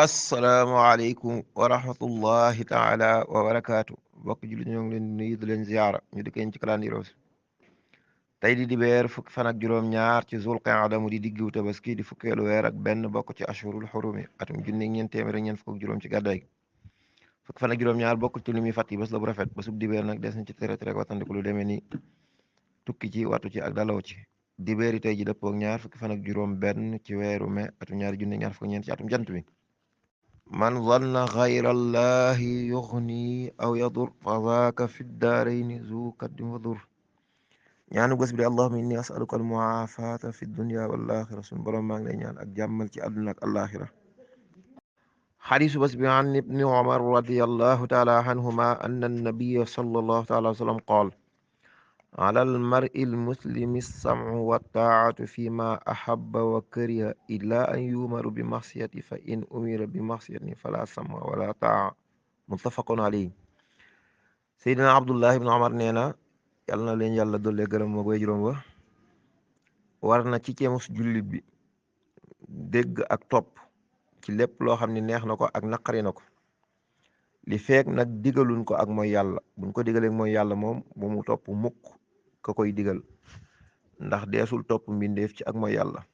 asalaamaaleykum wa rahmatullahi taala wa barakaatu bokk julli ñoo ngi leen di nuyu di leen ziyaara ñu di kenn ci calendrier tey di dibeer fukki fan ak juróom-ñaar ci zul qaada mu di diggu tabaski di fukkeelu weer ak benn bokk ci ashurul xurumi atum junni ñeent téeméer ak ñeent fukk ak juróom ci gàddaay fukki fan ak juróom-ñaar bokk ci li muy fàtt yi bés la bu rafet bésub dibeer nag des na ci tere tere wattandiku lu demee ni tukki ci wattu ci ak dalaw ci dibeer yi tey ji dëppook ñaar fukki fan ak juróom benn ci weeru mai atum ñaari junni ñaar fukk ñeent ci atum jant bi man zanna xayra allahi yuxni aw yadur fa zaaka fi daarayni zu kaddin wa dur ñaanu bés bi de allahuma inni asaluka al muafata fi dunya wal axira suñu borom maa ngi lay ñaan ak jàmmal ci àdduna ak alaxira xadisu bés bi an ibni umar radiallahu taala anhuma anna annabiya sallallahu taala wa sallam qaal ala almar'i almuslimi alsam'u wattaa'atu fima ahabba wa kariha illa an yumaru bi maxsiyati fa in umira bi maxsiyati fala sam'a wala taa'a muttafaqun alayhi seydina abdullah ibn umar nee na yàlla na leen yàlla dolle gërëm ma boy juróom wa war na ci ceemus jullit bi dégg ak topp ci lépp loo xam ne neex na ko ak naqari na ko li feek nag digaluñ ko ak mooy yàlla buñ ko digalee mooy yàlla moom bu mu topp mukk ka koy digal ndax deesul topp mbindeef ci ak mooy yàlla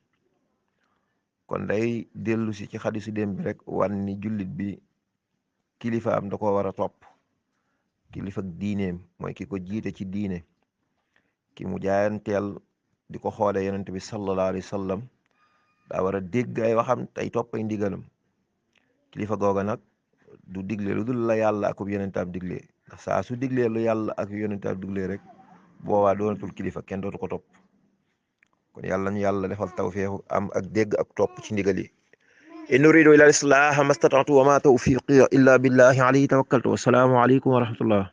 kon day dellu si ci xadisu dem bi rek wan ni jullit bi kilifa am da ko war a topp kilifa ak diineem mooy ki ko jiite ci diine ki mu jaayanteel di ko xoole yonent bi sallallahu alayhi wa sallam daa war a dégg ay waxam tey topp ay ndigalam kilifa googa nag du digle lu dul la yàlla akub yonentaam digle ndax saa su diglee lu yàlla ak yonentaam digle rek boobaa doonatul kilifa kenn dootu ko topp kon yàlla ñu yàlla defal tawfeexu am ak dégg ak topp ci ndigal yi in uridu ila al islaha mastata'tu wa ma tawfiqi illa billahi alayhi tawakkaltu wassalaamu aleykum wa rahmatullah